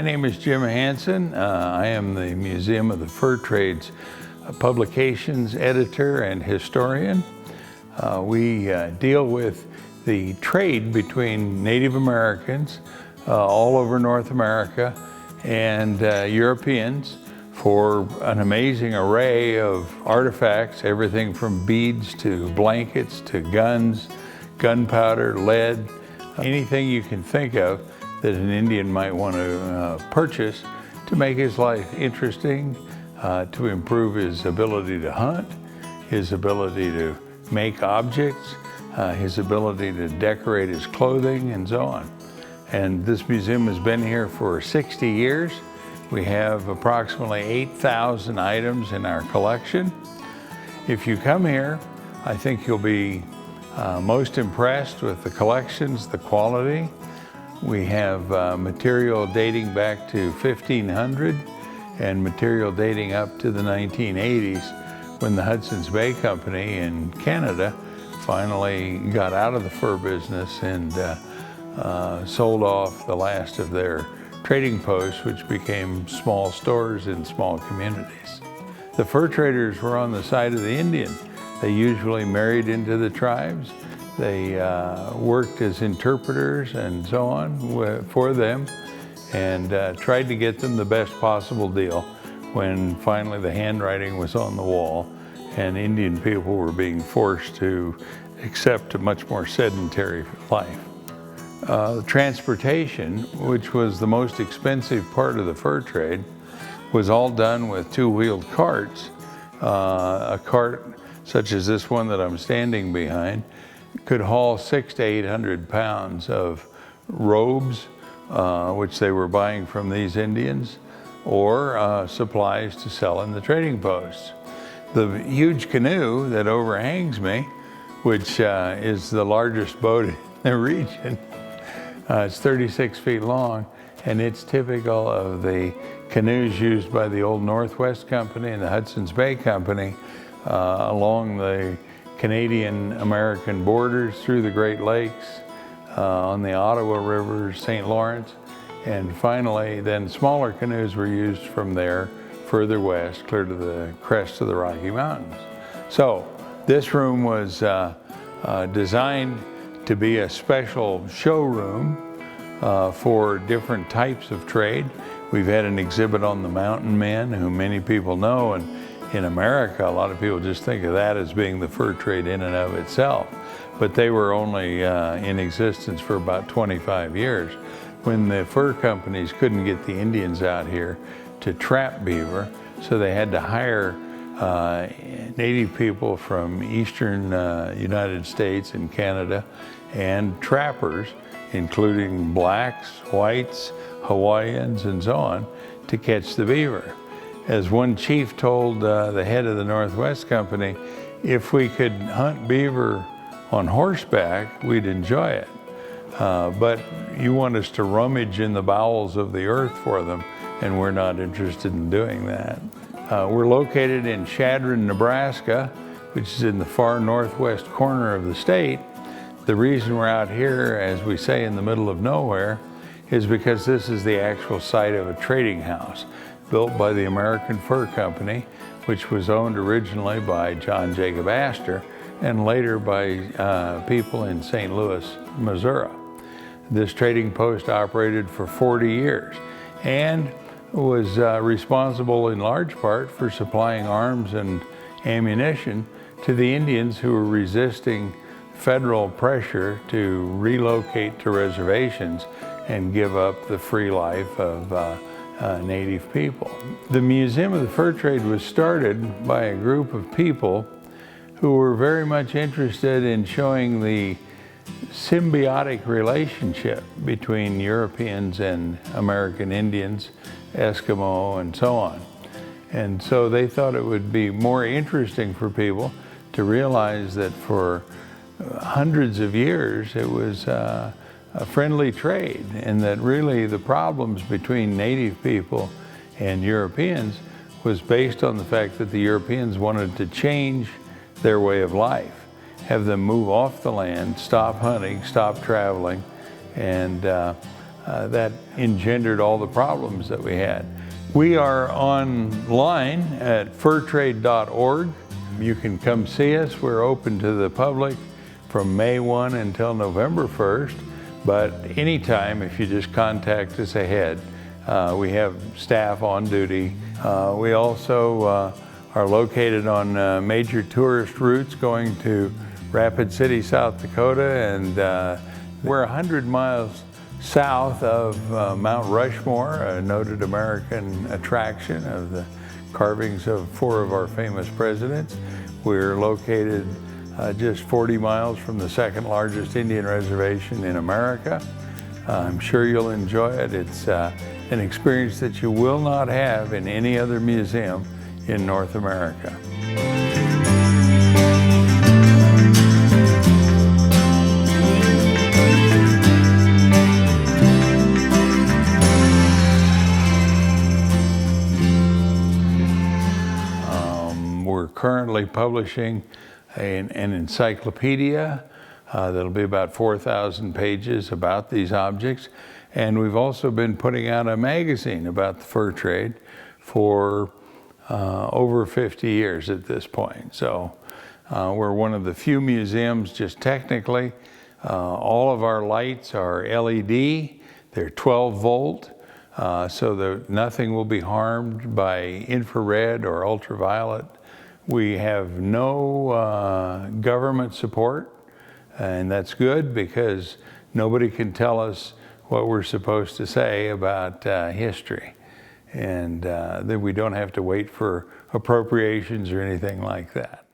name is Jim Hansen. I am the Museum of the Fur Trade's publications editor and historian. We deal with the trade between Native Americans all over North America and Europeans for an amazing array of artifacts, everything from beads to blankets to guns, gunpowder, lead, anything you can think of that an Indian might want to purchase to make his life interesting, to improve his ability to hunt, his ability to make objects, his ability to decorate his clothing, and so on. And this museum has been here for 60 years. We have approximately 8,000 items in our collection. If you come here, I think you'll be most impressed with the collections, the quality. We have material dating back to 1500 and material dating up to the 1980s when the Hudson's Bay Company in Canada finally got out of the fur business and sold off the last of their trading posts, which became small stores in small communities. The fur traders were on the side of the Indian. They usually married into the tribes. They worked as interpreters and so on for them and tried to get them the best possible deal when finally the handwriting was on the wall and Indian people were being forced to accept a much more sedentary life. Transportation, which was the most expensive part of the fur trade, was all done with two-wheeled carts. A cart such as this one that I'm standing behind could haul 600 to 800 pounds of robes, which they were buying from these Indians, or supplies to sell in the trading posts. The huge canoe that overhangs me, which is the largest boat in the region, it's 36 feet long, and it's typical of the canoes used by the old Northwest Company and the Hudson's Bay Company along the Canadian-American borders, through the Great Lakes, on the Ottawa River, St. Lawrence, and finally then smaller canoes were used from there further west, clear to the crest of the Rocky Mountains. So this room was designed to be a special showroom for different types of trade. We've had an exhibit on the mountain men, who many people know, and in America, a lot of people just think of that as being the fur trade in and of itself. But they were only in existence for about 25 years when the fur companies couldn't get the Indians out here to trap beaver, so they had to hire native people from eastern United States and Canada and trappers, including blacks, whites, Hawaiians, and so on, to catch the beaver. As one chief told the head of the Northwest Company, if we could hunt beaver on horseback, we'd enjoy it. But you want us to rummage in the bowels of the earth for them, and we're not interested in doing that. We're located in Chadron, Nebraska, which is in the far northwest corner of the state. The reason we're out here, as we say, in the middle of nowhere, is because this is the actual site of a trading house built by the American Fur Company, which was owned originally by John Jacob Astor and later by people in St. Louis, Missouri. This trading post operated for 40 years and was responsible in large part for supplying arms and ammunition to the Indians who were resisting federal pressure to relocate to reservations and give up the free life of Native people. The Museum of the Fur Trade was started by a group of people who were very much interested in showing the symbiotic relationship between Europeans and American Indians, Eskimo, and so on. And so they thought it would be more interesting for people to realize that for hundreds of years it was a friendly trade, and that really the problems between Native people and Europeans was based on the fact that the Europeans wanted to change their way of life, have them move off the land, stop hunting, stop traveling, and that engendered all the problems that we had. We are online at furtrade.org. You can come see us. We're open to the public from May 1 until November 1st, but anytime if you just contact us ahead. We have staff on duty. We also are located on major tourist routes going to Rapid City, South Dakota, and we're 100 miles south of Mount Rushmore, a noted American attraction of the carvings of 4 of our famous presidents. We're located just 40 miles from the second largest Indian reservation in America. I'm sure you'll enjoy it. It's an experience that you will not have in any other museum in North America. We're currently publishing an encyclopedia that'll be about 4,000 pages about these objects. And we've also been putting out a magazine about the fur trade for over 50 years at this point. So we're one of the few museums, just technically. All of our lights are LED. They're 12 volt, so that nothing will be harmed by infrared or ultraviolet. We have no government support, and that's good because nobody can tell us what we're supposed to say about history. And then we don't have to wait for appropriations or anything like that.